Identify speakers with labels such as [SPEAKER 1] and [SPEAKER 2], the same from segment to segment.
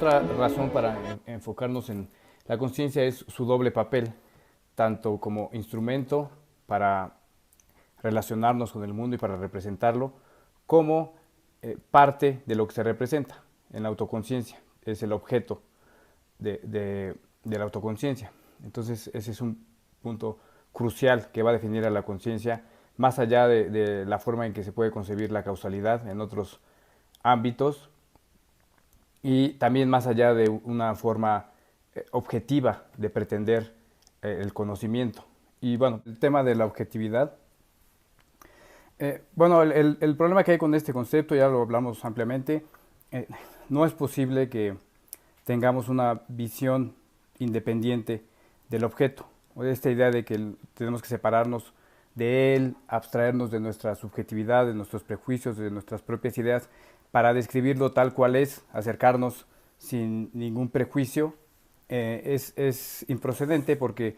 [SPEAKER 1] otra razón para enfocarnos en la conciencia es su doble papel, tanto como instrumento para relacionarnos con el mundo y para representarlo, como parte de lo que se representa en la autoconciencia, es el objeto de la autoconciencia. Entonces ese es un punto crucial que va a definir a la conciencia, más allá de la forma en que se puede concebir la causalidad en otros ámbitos, y también más allá de una forma objetiva de pretender el conocimiento. Y bueno, el tema de la objetividad, bueno, el problema que hay con este concepto, ya lo hablamos ampliamente, no es posible que tengamos una visión independiente del objeto, o de esta idea de que tenemos que separarnos de él, abstraernos de nuestra subjetividad, de nuestros prejuicios, de nuestras propias ideas, para describirlo tal cual es, acercarnos sin ningún prejuicio, es improcedente porque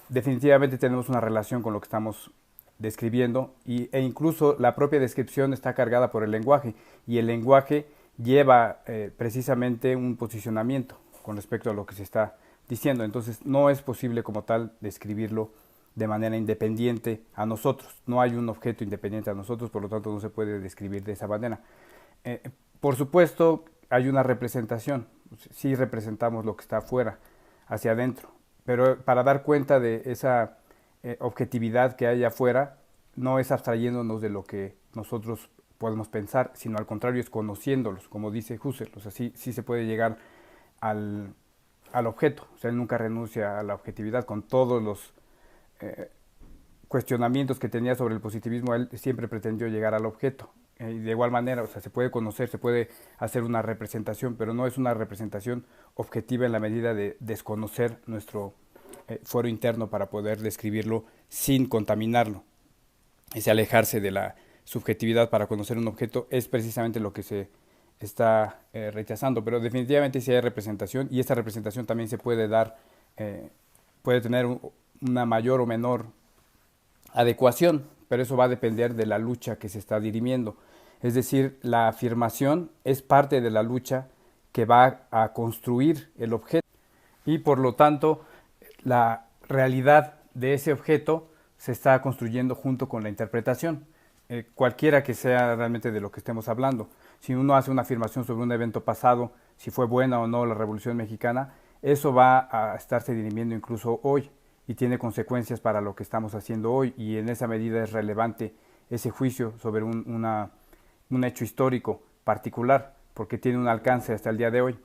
[SPEAKER 1] definitivamente tenemos una relación con lo que estamos describiendo e incluso la propia descripción está cargada por el lenguaje y el lenguaje lleva precisamente un posicionamiento con respecto a lo que se está diciendo. Entonces no es posible como tal describirlo de manera independiente a nosotros. No hay un objeto independiente a nosotros, por lo tanto no se puede describir de esa manera. Por supuesto, hay una representación. Sí representamos lo que está afuera, hacia adentro. Pero para dar cuenta de esa objetividad que hay afuera, no es abstrayéndonos de lo que nosotros podemos pensar, sino al contrario es conociéndolos, como dice Husserl. O sea, sí se puede llegar al objeto. O sea, él nunca renuncia a la objetividad con todos los cuestionamientos que tenía sobre el positivismo. Él siempre pretendió llegar al objeto. Y de igual manera, o sea, se puede conocer, se puede hacer una representación, pero no es una representación objetiva en la medida de desconocer nuestro foro interno para poder describirlo sin contaminarlo. Ese alejarse de la subjetividad para conocer un objeto es precisamente lo que se está rechazando, pero definitivamente sí hay representación y esta representación también se puede dar, puede tener una mayor o menor adecuación, pero eso va a depender de la lucha que se está dirimiendo. Es decir, la afirmación es parte de la lucha que va a construir el objeto y por lo tanto la realidad de ese objeto se está construyendo junto con la interpretación, cualquiera que sea realmente de lo que estemos hablando. Si uno hace una afirmación sobre un evento pasado, si fue buena o no la Revolución Mexicana, eso va a estarse dirimiendo incluso hoy y tiene consecuencias para lo que estamos haciendo hoy, y en esa medida es relevante ese juicio sobre un hecho histórico particular, porque tiene un alcance hasta el día de hoy.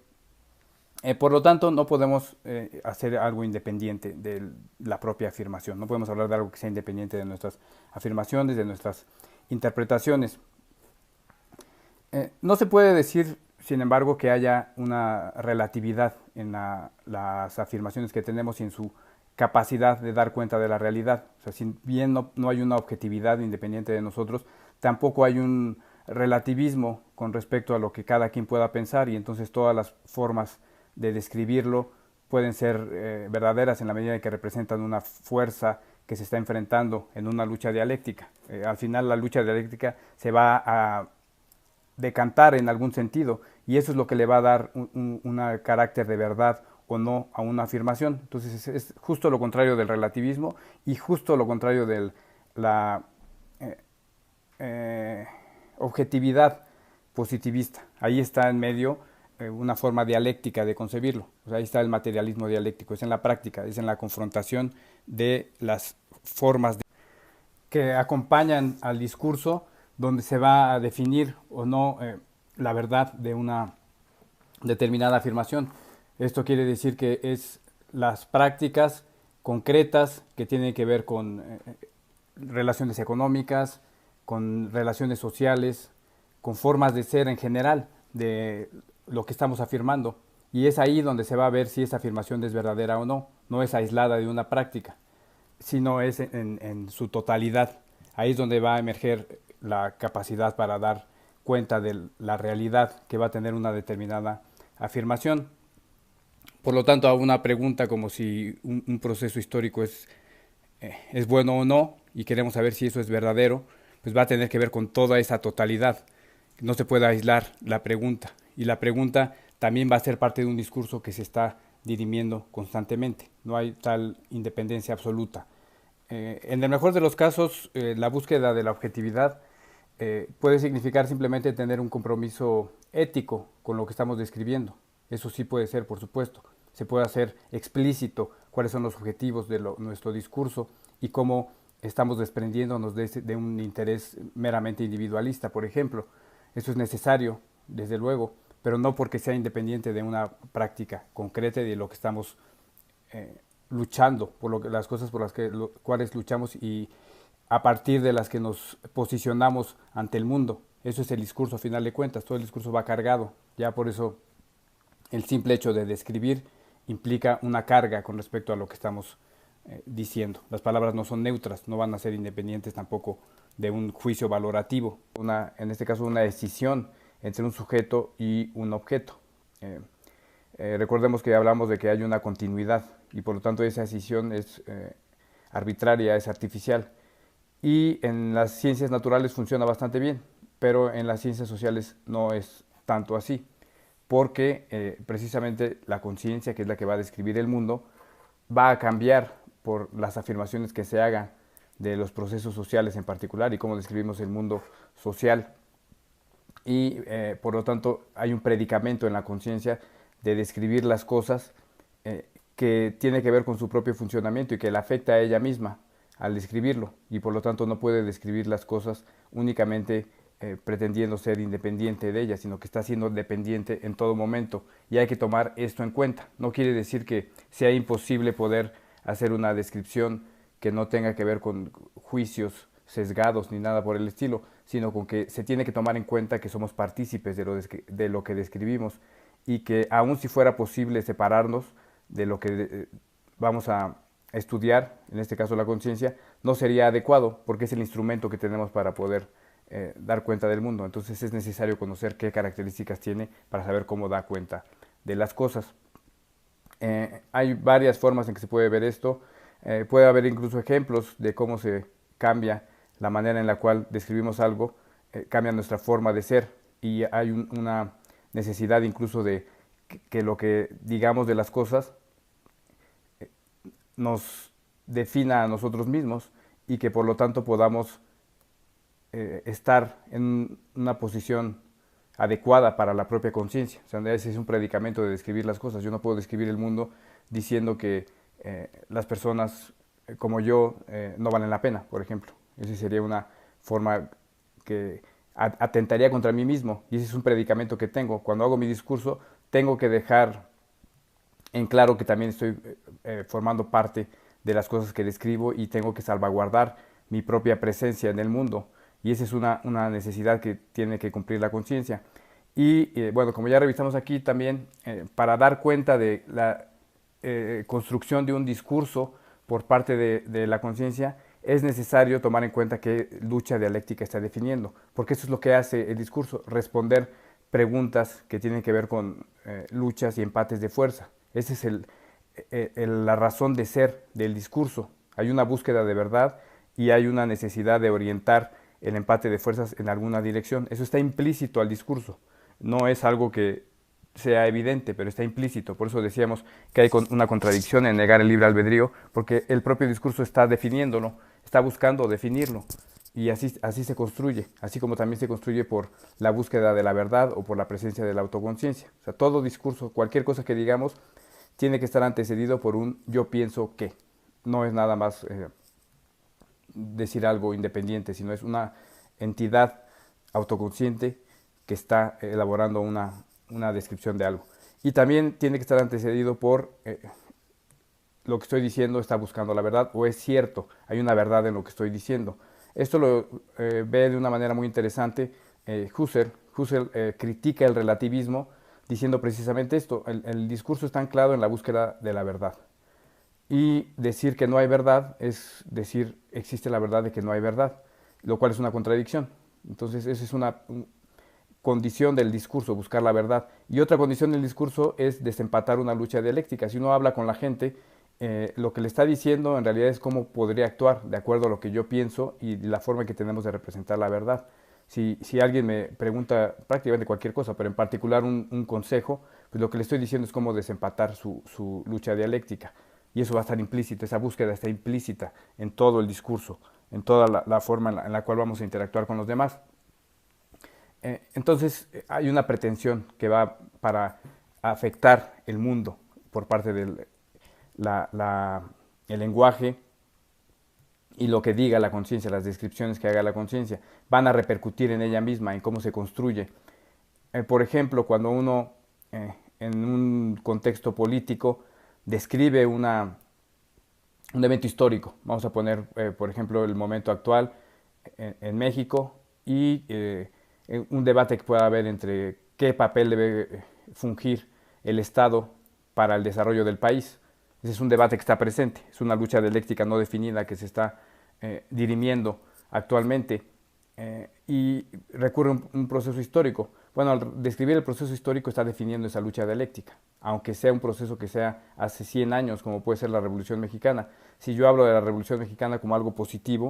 [SPEAKER 1] Por lo tanto, no podemos hacer algo independiente de la propia afirmación, no podemos hablar de algo que sea independiente de nuestras afirmaciones, de nuestras interpretaciones. No se puede decir, sin embargo, que haya una relatividad en las afirmaciones que tenemos y en su capacidad de dar cuenta de la realidad. O sea, si bien no hay una objetividad independiente de nosotros, tampoco hay un relativismo con respecto a lo que cada quien pueda pensar, y entonces todas las formas de describirlo pueden ser verdaderas en la medida en que representan una fuerza que se está enfrentando en una lucha dialéctica. Al final la lucha dialéctica se va a decantar en algún sentido y eso es lo que le va a dar un carácter de verdad o no a una afirmación. Entonces es justo lo contrario del relativismo y justo lo contrario de la objetividad positivista. Ahí está en medio una forma dialéctica de concebirlo. O sea, ahí está el materialismo dialéctico, es en la práctica, es en la confrontación de las formas que acompañan al discurso, donde se va a definir o no la verdad de una determinada afirmación. Esto quiere decir que es las prácticas concretas que tienen que ver con relaciones económicas, con relaciones sociales, con formas de ser en general de lo que estamos afirmando. Y es ahí donde se va a ver si esa afirmación es verdadera o no. No es aislada de una práctica, sino es en su totalidad. Ahí es donde va a emerger la capacidad para dar cuenta de la realidad que va a tener una determinada afirmación. Por lo tanto, a una pregunta como si un proceso histórico es bueno o no, y queremos saber si eso es verdadero, pues va a tener que ver con toda esa totalidad. No se puede aislar la pregunta, y la pregunta también va a ser parte de un discurso que se está dirimiendo constantemente. No hay tal independencia absoluta. En el mejor de los casos, la búsqueda de la objetividad puede significar simplemente tener un compromiso ético con lo que estamos describiendo. Eso sí puede ser, por supuesto. Se puede hacer explícito cuáles son los objetivos de nuestro discurso y cómo estamos desprendiéndonos de un interés meramente individualista, por ejemplo. Eso es necesario, desde luego, pero no porque sea independiente de una práctica concreta y de lo que estamos luchando, las cosas por las cuales luchamos y a partir de las que nos posicionamos ante el mundo. Eso es el discurso, a final de cuentas. Todo el discurso va cargado. Ya por eso el simple hecho de describir implica una carga con respecto a lo que estamos diciendo. Las palabras no son neutras, no van a ser independientes tampoco de un juicio valorativo. En este caso, una decisión entre un sujeto y un objeto. Recordemos que hablamos de que hay una continuidad y por lo tanto esa decisión es arbitraria, es artificial. Y en las ciencias naturales funciona bastante bien, pero en las ciencias sociales no es tanto así, porque precisamente la conciencia, que es la que va a describir el mundo, va a cambiar por las afirmaciones que se hagan de los procesos sociales en particular y cómo describimos el mundo social. Y por lo tanto hay un predicamento en la conciencia de describir las cosas que tiene que ver con su propio funcionamiento y que la afecta a ella misma al describirlo, y por lo tanto no puede describir las cosas únicamente pretendiendo ser independiente de ellas, sino que está siendo dependiente en todo momento, y hay que tomar esto en cuenta. No quiere decir que sea imposible poder hacer una descripción que no tenga que ver con juicios sesgados ni nada por el estilo, sino con que se tiene que tomar en cuenta que somos partícipes de lo que describimos y que aun si fuera posible separarnos de lo que vamos a estudiar, en este caso la conciencia, no sería adecuado porque es el instrumento que tenemos para poder dar cuenta del mundo. Entonces es necesario conocer qué características tiene para saber cómo da cuenta de las cosas. Hay varias formas en que se puede ver esto. Puede haber incluso ejemplos de cómo se cambia la manera en la cual describimos algo, cambia nuestra forma de ser, y hay una necesidad incluso de que lo que digamos de las cosas nos defina a nosotros mismos y que por lo tanto podamos estar en una posición adecuada para la propia conciencia. O sea, ese es un predicamento de describir las cosas. Yo no puedo describir el mundo diciendo que las personas como yo no valen la pena, por ejemplo. Esa sería una forma que atentaría contra mí mismo, y ese es un predicamento que tengo. Cuando hago mi discurso, tengo que dejar en claro que también estoy formando parte de las cosas que describo y tengo que salvaguardar mi propia presencia en el mundo. Y esa es una necesidad que tiene que cumplir la conciencia. Y bueno, como ya revisamos aquí también, para dar cuenta de la construcción de un discurso por parte de la conciencia, es necesario tomar en cuenta qué lucha dialéctica está definiendo, porque eso es lo que hace el discurso, responder preguntas que tienen que ver con luchas y empates de fuerza. Esa es la razón de ser del discurso. Hay una búsqueda de verdad y hay una necesidad de orientar el empate de fuerzas en alguna dirección. Eso está implícito al discurso. No es algo que sea evidente, pero está implícito. Por eso decíamos que hay una contradicción en negar el libre albedrío, porque el propio discurso está definiéndolo, está buscando definirlo. Y así se construye, así como también se construye por la búsqueda de la verdad o por la presencia de la autoconciencia. O sea, todo discurso, cualquier cosa que digamos, tiene que estar antecedido por un yo pienso que. No es nada más decir algo independiente, sino es una entidad autoconsciente que está elaborando una descripción de algo. Y también tiene que estar antecedido por lo que estoy diciendo está buscando la verdad o es cierto, hay una verdad en lo que estoy diciendo. Esto lo ve de una manera muy interesante Husserl. Husserl critica el relativismo diciendo precisamente esto: el discurso está anclado en la búsqueda de la verdad. Y decir que no hay verdad es decir existe la verdad de que no hay verdad, lo cual es una contradicción. Entonces esa es una condición del discurso, buscar la verdad. Y otra condición del discurso es desempatar una lucha dialéctica. Si uno habla con la gente, lo que le está diciendo en realidad es cómo podría actuar de acuerdo a lo que yo pienso y la forma que tenemos de representar la verdad. Si alguien me pregunta prácticamente cualquier cosa, pero en particular un consejo, pues lo que le estoy diciendo es cómo desempatar su lucha dialéctica. Y eso va a estar implícito, esa búsqueda está implícita en todo el discurso, en toda la forma en la cual vamos a interactuar con los demás. Entonces hay una pretensión que va para afectar el mundo por parte del el lenguaje y lo que diga la conciencia, las descripciones que haga la conciencia, van a repercutir en ella misma, en cómo se construye. Por ejemplo, cuando uno en un contexto político describe un evento histórico, vamos a poner por ejemplo el momento actual en México y un debate que pueda haber entre qué papel debe fungir el Estado para el desarrollo del país. Ese es un debate que está presente, es una lucha dialéctica no definida que se está dirimiendo actualmente y recurre a un proceso histórico. Bueno, al describir el proceso histórico está definiendo esa lucha dialéctica, aunque sea un proceso que sea hace 100 años, como puede ser la Revolución Mexicana. Si yo hablo de la Revolución Mexicana como algo positivo,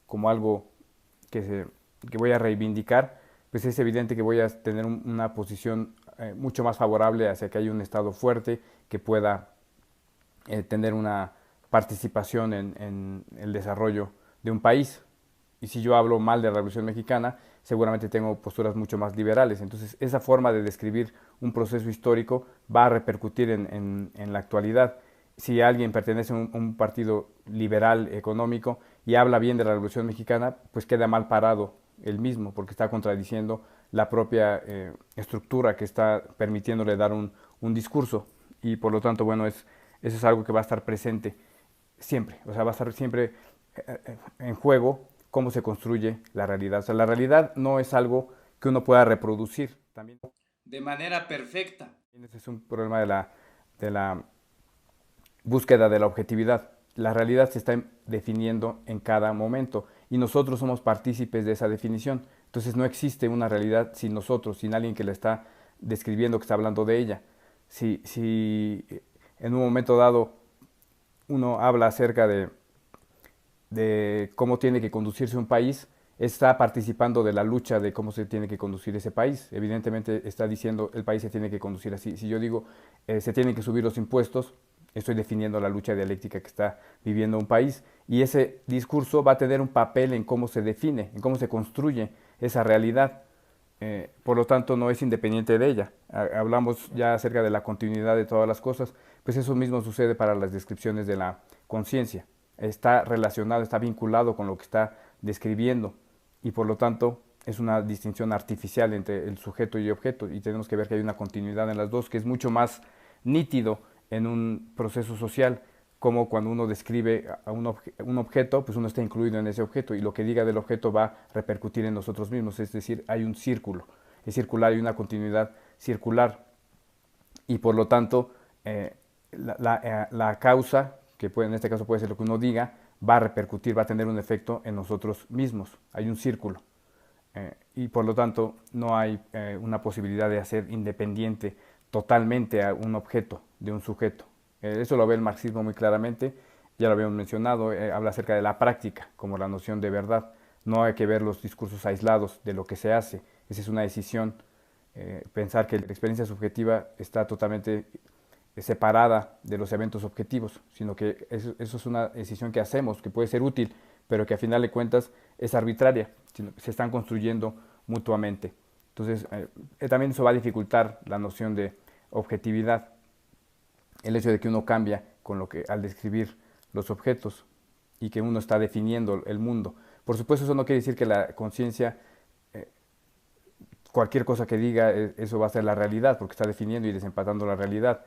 [SPEAKER 1] como algo que voy a reivindicar, pues es evidente que voy a tener una posición mucho más favorable hacia que haya un Estado fuerte que pueda tener una participación en el desarrollo de un país. Y si yo hablo mal de la Revolución Mexicana, seguramente tengo posturas mucho más liberales. Entonces, esa forma de describir un proceso histórico va a repercutir en la actualidad. Si alguien pertenece a un partido liberal económico y habla bien de la Revolución Mexicana, pues queda mal parado él mismo, porque está contradiciendo la propia estructura que está permitiéndole dar un discurso. Y por lo tanto, bueno, eso es algo que va a estar presente siempre. O sea, va a estar siempre en juego cómo se construye la realidad. O sea, la realidad no es algo que uno pueda reproducir también
[SPEAKER 2] de manera perfecta.
[SPEAKER 1] ese es un problema de la búsqueda de la objetividad. La realidad se está definiendo en cada momento y nosotros somos partícipes de esa definición. Entonces no existe una realidad sin nosotros, sin alguien que la está describiendo, que está hablando de ella. Si en un momento dado uno habla acerca de cómo tiene que conducirse un país, está participando de la lucha de cómo se tiene que conducir ese país. Evidentemente está diciendo el país se tiene que conducir así. Si yo digo se tienen que subir los impuestos, estoy definiendo la lucha dialéctica que está viviendo un país y ese discurso va a tener un papel en cómo se define, en cómo se construye esa realidad. Por lo tanto, no es independiente de ella. Hablamos ya acerca de la continuidad de todas las cosas, pues eso mismo sucede para las descripciones de la conciencia. Está relacionado, está vinculado con lo que está describiendo y por lo tanto es una distinción artificial entre el sujeto y objeto y tenemos que ver que hay una continuidad en las dos que es mucho más nítido en un proceso social, como cuando uno describe a un objeto, pues uno está incluido en ese objeto y lo que diga del objeto va a repercutir en nosotros mismos, es decir, hay un círculo, es circular, hay una continuidad circular y por lo tanto la causa, que puede, en este caso puede ser lo que uno diga, va a repercutir, va a tener un efecto en nosotros mismos, hay un círculo. Y por lo tanto no hay una posibilidad de hacer independiente totalmente a un objeto de un sujeto. Eso lo ve el marxismo muy claramente, ya lo habíamos mencionado, habla acerca de la práctica como la noción de verdad. No hay que ver los discursos aislados de lo que se hace, esa es una decisión, pensar que la experiencia subjetiva está totalmente separada de los eventos objetivos, sino que eso es una decisión que hacemos, que puede ser útil, pero que a final de cuentas es arbitraria, sino que se están construyendo mutuamente. Entonces, también eso va a dificultar la noción de objetividad, el hecho de que uno cambia con lo que al describir los objetos y que uno está definiendo el mundo. Por supuesto, eso no quiere decir que la conciencia, cualquier cosa que diga, eso va a ser la realidad, porque está definiendo y desempatando la realidad.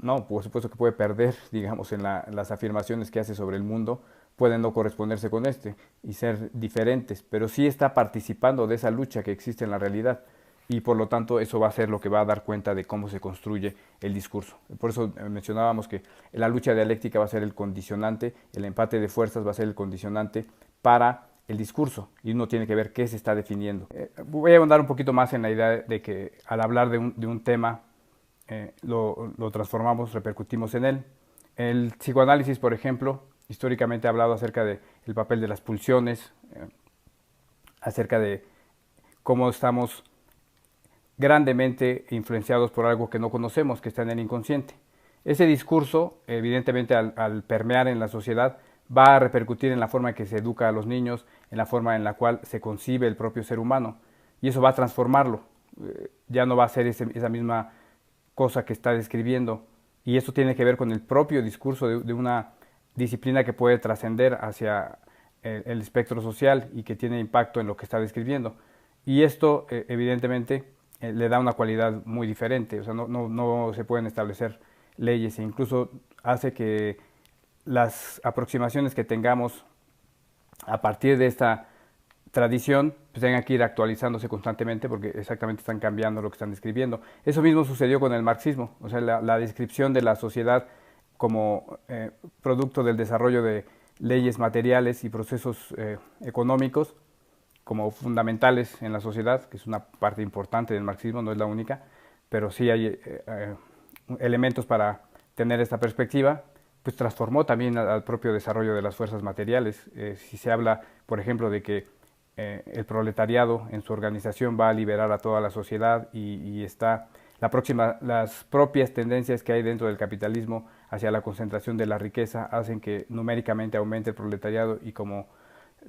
[SPEAKER 1] No, por supuesto que puede perder, digamos, en las afirmaciones que hace sobre el mundo, pueden no corresponderse con este y ser diferentes, pero sí está participando de esa lucha que existe en la realidad y por lo tanto eso va a ser lo que va a dar cuenta de cómo se construye el discurso. Por eso mencionábamos que la lucha dialéctica va a ser el condicionante, el empate de fuerzas va a ser el condicionante para el discurso y uno tiene que ver qué se está definiendo. Voy a ahondar un poquito más en la idea de que al hablar de un tema lo transformamos, repercutimos en él. El psicoanálisis, por ejemplo, históricamente ha hablado acerca del papel de las pulsiones, acerca de cómo estamos grandemente influenciados por algo que no conocemos, que está en el inconsciente. Ese discurso, evidentemente, al permear en la sociedad, va a repercutir en la forma en que se educa a los niños, en la forma en la cual se concibe el propio ser humano, y eso va a transformarlo. Ya no va a ser esa misma cosa que está describiendo, y eso tiene que ver con el propio discurso de una disciplina que puede trascender hacia el espectro social y que tiene impacto en lo que está describiendo. Y esto, evidentemente, le da una cualidad muy diferente, o sea, no se pueden establecer leyes, e incluso hace que las aproximaciones que tengamos a partir de esta tradición pues tengan que ir actualizándose constantemente porque exactamente están cambiando lo que están describiendo. Eso mismo sucedió con el marxismo, o sea, la descripción de la sociedad como producto del desarrollo de leyes materiales y procesos económicos como fundamentales en la sociedad, que es una parte importante del marxismo, no es la única, pero sí hay elementos para tener esta perspectiva, pues transformó también al propio desarrollo de las fuerzas materiales. Si se habla, por ejemplo, de que el proletariado en su organización va a liberar a toda la sociedad y está las propias tendencias que hay dentro del capitalismo hacia la concentración de la riqueza hacen que numéricamente aumente el proletariado y como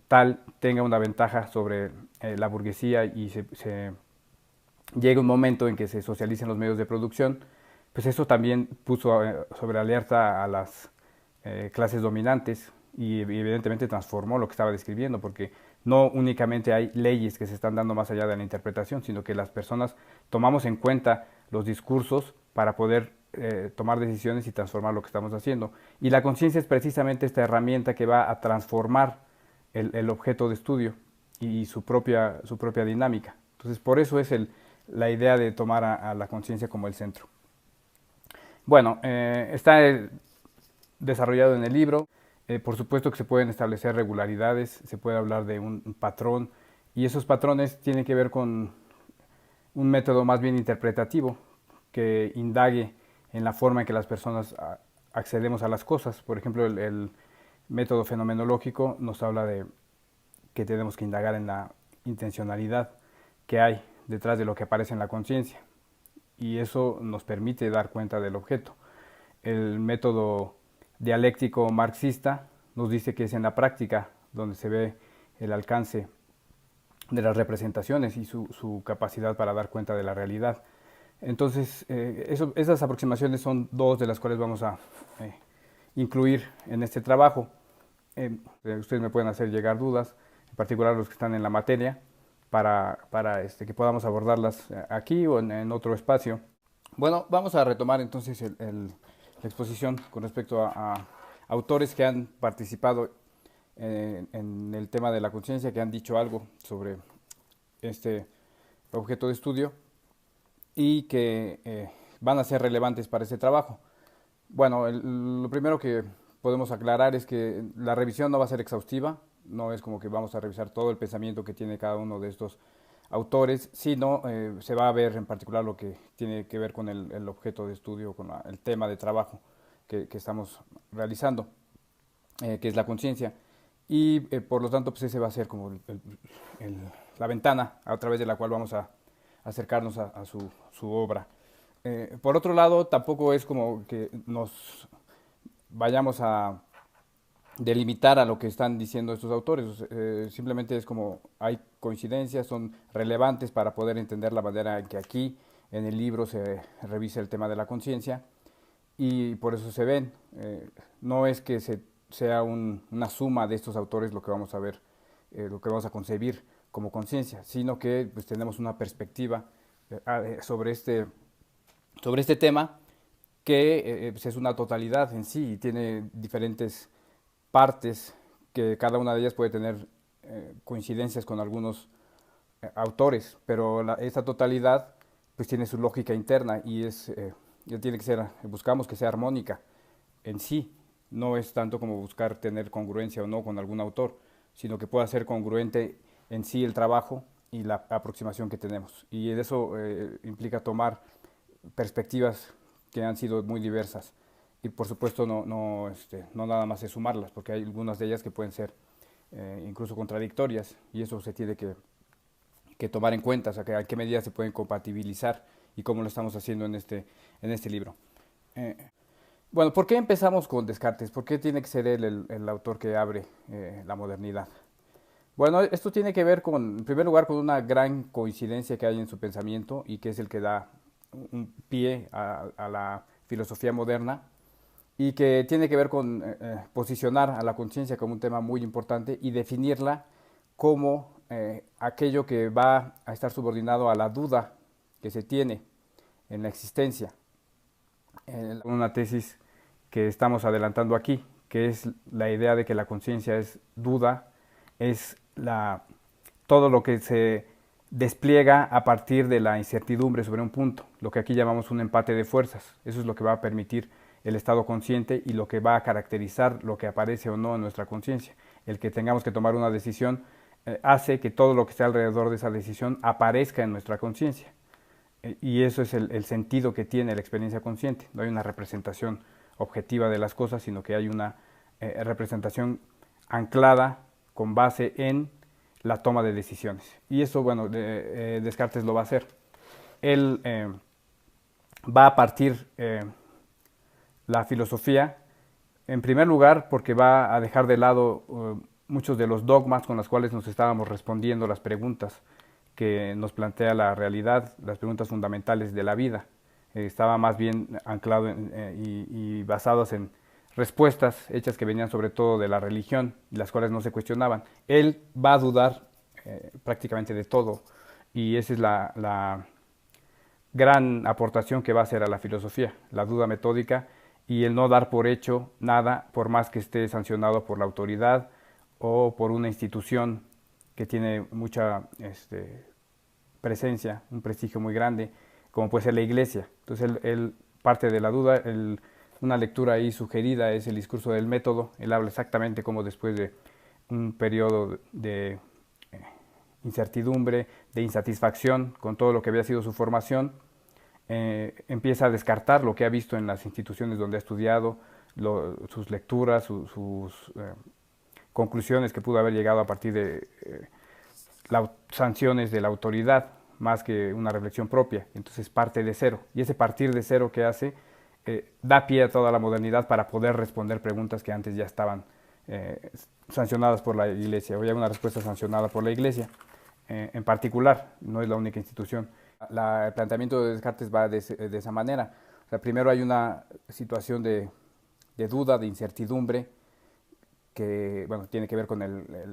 [SPEAKER 1] tal tenga una ventaja sobre la burguesía y se llegue un momento en que se socialicen los medios de producción, pues eso también puso sobre alerta a las clases dominantes y evidentemente transformó lo que estaba describiendo, porque no únicamente hay leyes que se están dando más allá de la interpretación, sino que las personas tomamos en cuenta los discursos para poder tomar decisiones y transformar lo que estamos haciendo. Y la conciencia es precisamente esta herramienta que va a transformar el objeto de estudio y su propia dinámica. Entonces, por eso es la idea de tomar a la conciencia como el centro. Bueno, está desarrollado en el libro. Por supuesto que se pueden establecer regularidades, se puede hablar de un patrón, y esos patrones tienen que ver con un método más bien interpretativo que indague en la forma en que las personas accedemos a las cosas. Por ejemplo, el método fenomenológico nos habla de que tenemos que indagar en la intencionalidad que hay detrás de lo que aparece en la conciencia, y eso nos permite dar cuenta del objeto. El método dialéctico marxista nos dice que es en la práctica donde se ve el alcance de las representaciones y su capacidad para dar cuenta de la realidad. Entonces, esas aproximaciones son dos de las cuales vamos a incluir en este trabajo. Ustedes me pueden hacer llegar dudas, en particular los que están en la materia, para que podamos abordarlas aquí o en otro espacio. Bueno, vamos a retomar entonces la exposición con respecto a autores que han participado en el tema de la conciencia, que han dicho algo sobre este objeto de estudio y que van a ser relevantes para este trabajo. Bueno, lo primero que podemos aclarar es que la revisión no va a ser exhaustiva, no es como que vamos a revisar todo el pensamiento que tiene cada uno de estos autores, sino se va a ver en particular lo que tiene que ver con el objeto de estudio, con el tema de trabajo que estamos realizando, que es la conciencia. Y por lo tanto, pues ese va a ser como la ventana a través de la cual vamos a acercarnos a su obra. Por otro lado, tampoco es como que nos vayamos a delimitar a lo que están diciendo estos autores, simplemente es como hay coincidencias, son relevantes para poder entender la manera en que aquí en el libro se revisa el tema de la conciencia y por eso se ven. No es que sea una suma de estos autores lo que vamos a ver, lo que vamos a concebir como conciencia, sino que pues, tenemos una perspectiva sobre este tema que pues es una totalidad en sí y tiene diferentes partes que cada una de ellas puede tener coincidencias con algunos autores, pero esta totalidad pues tiene su lógica interna y tiene que ser, buscamos que sea armónica en sí, no es tanto como buscar tener congruencia o no con algún autor, sino que pueda ser congruente en sí el trabajo y la aproximación que tenemos, y eso implica tomar perspectivas que han sido muy diversas y por supuesto no nada más es sumarlas, porque hay algunas de ellas que pueden ser incluso contradictorias y eso se tiene que que tomar en cuenta, o sea, que a qué medidas se pueden compatibilizar y cómo lo estamos haciendo en este libro. Eh, bueno, ¿por qué empezamos con Descartes? ¿Por qué tiene que ser él el autor que abre la modernidad? Bueno, esto tiene que ver con, en primer lugar, con una gran coincidencia que hay en su pensamiento y que es el que da un pie a la filosofía moderna y que tiene que ver con posicionar a la conciencia como un tema muy importante y definirla como aquello que va a estar subordinado a la duda que se tiene en la existencia. Una tesis que estamos adelantando aquí, que es la idea de que la conciencia es duda, es todo lo que se despliega a partir de la incertidumbre sobre un punto, lo que aquí llamamos un empate de fuerzas. Eso es lo que va a permitir el estado consciente y lo que va a caracterizar lo que aparece o no en nuestra conciencia. El que tengamos que tomar una decisión hace que todo lo que esté alrededor de esa decisión aparezca en nuestra conciencia. Y eso es el sentido que tiene la experiencia consciente. No hay una representación objetiva de las cosas, sino que hay una representación anclada con base en la toma de decisiones. Y eso, bueno, Descartes lo va a hacer. Él va a partir la filosofía, en primer lugar, porque va a dejar de lado muchos de los dogmas con los cuales nos estábamos respondiendo las preguntas que nos plantea la realidad, las preguntas fundamentales de la vida. Estaba más bien anclado y basados en respuestas hechas que venían sobre todo de la religión, las cuales no se cuestionaban. Él va a dudar prácticamente de todo y esa es la gran aportación que va a hacer a la filosofía, la duda metódica y el no dar por hecho nada por más que esté sancionado por la autoridad o por una institución que tiene mucha presencia, un prestigio muy grande, como puede ser la iglesia. Entonces él parte de la duda, una lectura ahí sugerida es el discurso del método. Él habla exactamente como después de un periodo de incertidumbre, de insatisfacción con todo lo que había sido su formación, empieza a descartar lo que ha visto en las instituciones donde ha estudiado, sus lecturas, sus conclusiones que pudo haber llegado a partir de las sanciones de la autoridad, más que una reflexión propia. Entonces parte de cero. Y ese partir de cero que hace da pie a toda la modernidad para poder responder preguntas que antes ya estaban sancionadas por la Iglesia. Hoy hay una respuesta sancionada por la Iglesia en particular, no es la única institución. El planteamiento de Descartes va de esa manera. O sea, primero hay una situación de duda, de incertidumbre, que bueno, tiene que ver con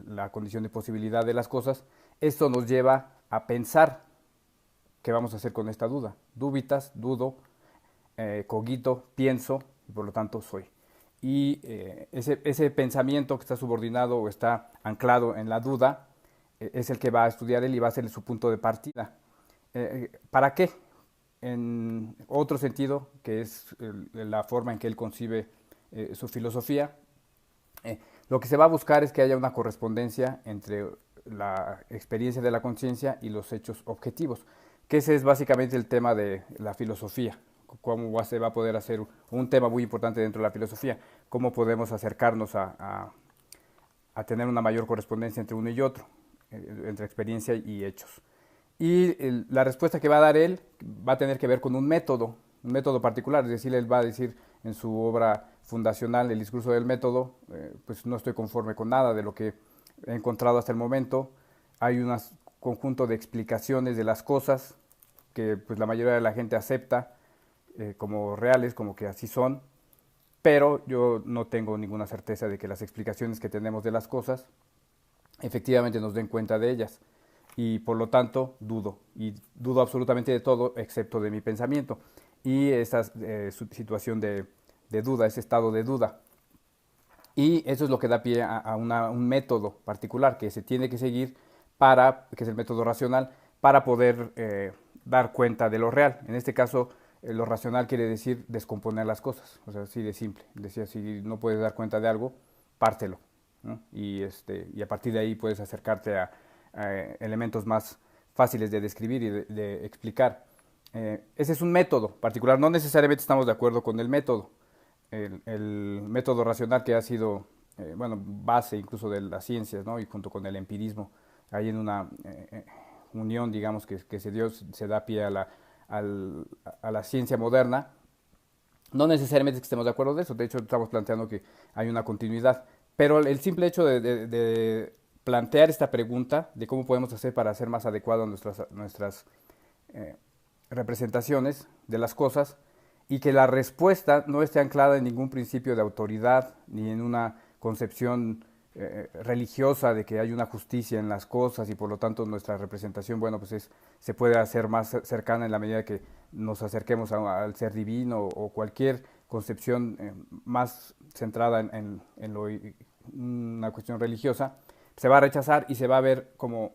[SPEAKER 1] la condición de posibilidad de las cosas. Esto nos lleva a pensar qué vamos a hacer con esta duda. Dubitas, dudo, cogito, pienso y por lo tanto soy. Y ese pensamiento que está subordinado o está anclado en la duda es el que va a estudiar él y va a ser su punto de partida. ¿Para qué? En otro sentido, que es la forma en que él concibe su filosofía, lo que se va a buscar es que haya una correspondencia entre la experiencia de la conciencia y los hechos objetivos, que ese es básicamente el tema de la filosofía, cómo se va a poder hacer un tema muy importante dentro de la filosofía, cómo podemos acercarnos a tener una mayor correspondencia entre uno y otro, entre experiencia y hechos. Y la respuesta que va a dar él va a tener que ver con un método particular, es decir, él va a decir en su obra fundacional, el discurso del método, pues no estoy conforme con nada de lo que he encontrado hasta el momento, hay un conjunto de explicaciones de las cosas que pues la mayoría de la gente acepta como reales, como que así son, pero yo no tengo ninguna certeza de que las explicaciones que tenemos de las cosas efectivamente nos den cuenta de ellas. Y por lo tanto dudo, y dudo absolutamente de todo excepto de mi pensamiento. Y esa situación de duda, ese estado de duda. Y eso es lo que da pie a un método particular que se tiene que seguir que es el método racional, para poder dar cuenta de lo real. En este caso, lo racional quiere decir descomponer las cosas, o sea, así de simple. Decía, si no puedes dar cuenta de algo, pártelo, ¿no? Y a partir de ahí puedes acercarte a elementos más fáciles de describir y de explicar. Ese es un método particular, no necesariamente estamos de acuerdo con el método. El método racional que ha sido base incluso de las ciencias, ¿no? Y junto con el empirismo, hay en unión, digamos, que se dio, se da pie a la ciencia moderna. No necesariamente es que estemos de acuerdo de eso, de hecho estamos planteando que hay una continuidad, pero el simple hecho de plantear esta pregunta de cómo podemos hacer para hacer más adecuadas nuestras eh, representaciones de las cosas y que la respuesta no esté anclada en ningún principio de autoridad ni en una concepción religiosa de que hay una justicia en las cosas y por lo tanto nuestra representación, bueno, pues se puede hacer más cercana en la medida que nos acerquemos al ser divino o cualquier concepción más centrada una cuestión religiosa, se va a rechazar y se va a ver como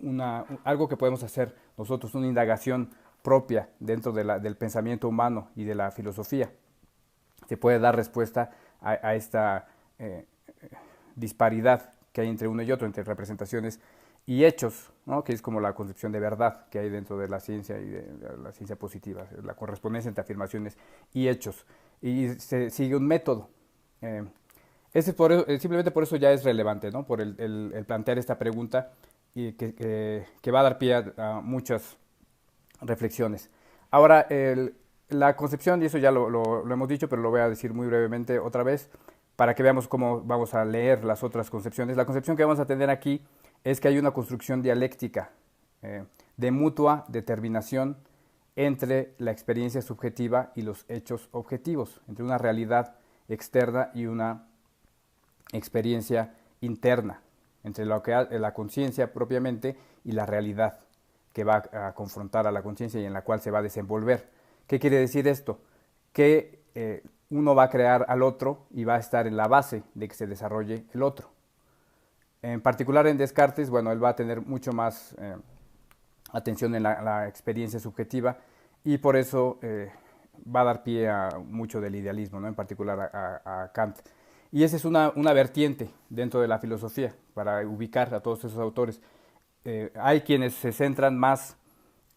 [SPEAKER 1] algo que podemos hacer nosotros, una indagación propia dentro del pensamiento humano y de la filosofía. Se puede dar respuesta a esta disparidad que hay entre uno y otro, entre representaciones y hechos, ¿no? Que es como la concepción de verdad que hay dentro de la ciencia y de la ciencia positiva, la correspondencia entre afirmaciones y hechos. Y se sigue un método. Simplemente por eso ya es relevante, ¿no? Por el plantear esta pregunta y que va a dar pie a muchas reflexiones. Ahora, la concepción, y eso ya lo hemos dicho, pero lo voy a decir muy brevemente otra vez, para que veamos cómo vamos a leer las otras concepciones. La concepción que vamos a tener aquí es que hay una construcción dialéctica de mutua determinación entre la experiencia subjetiva y los hechos objetivos, entre una realidad externa y una experiencia interna, entre la conciencia propiamente y la realidad que va a confrontar a la conciencia y en la cual se va a desenvolver. ¿Qué quiere decir esto? Que uno va a crear al otro y va a estar en la base de que se desarrolle el otro. En particular en Descartes, bueno, él va a tener mucho más atención en la experiencia subjetiva y por eso va a dar pie a mucho del idealismo, ¿no? En particular a Kant. Y esa es una vertiente dentro de la filosofía para ubicar a todos esos autores. Hay quienes se centran más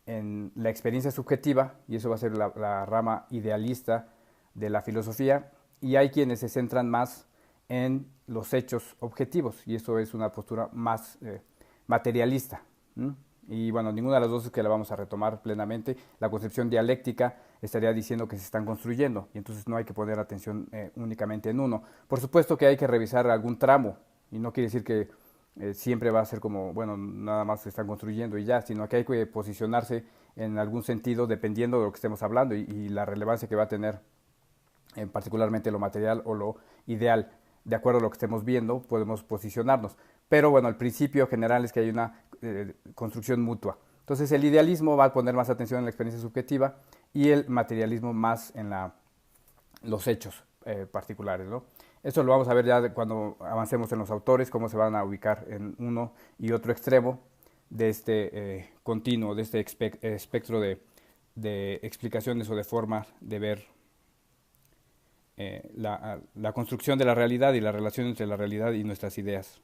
[SPEAKER 1] en la experiencia subjetiva y eso va a ser la rama idealista de la filosofía, y hay quienes se centran más en los hechos objetivos y eso es una postura más materialista. Y bueno, ninguna de las dos es que la vamos a retomar plenamente. La concepción dialéctica estaría diciendo que se están construyendo y entonces no hay que poner atención únicamente en uno. Por supuesto que hay que revisar algún tramo y no quiere decir que siempre va a ser como, bueno, nada más se están construyendo y ya, sino que hay que posicionarse en algún sentido dependiendo de lo que estemos hablando y la relevancia que va a tener particularmente lo material o lo ideal. De acuerdo a lo que estemos viendo, podemos posicionarnos. Pero bueno, el principio general es que hay una construcción mutua. Entonces el idealismo va a poner más atención en la experiencia subjetiva y el materialismo más en los hechos particulares, ¿no? Esto lo vamos a ver ya cuando avancemos en los autores, cómo se van a ubicar en uno y otro extremo de este continuo, de este espectro de explicaciones o de forma de ver la construcción de la realidad y la relación entre la realidad y nuestras ideas.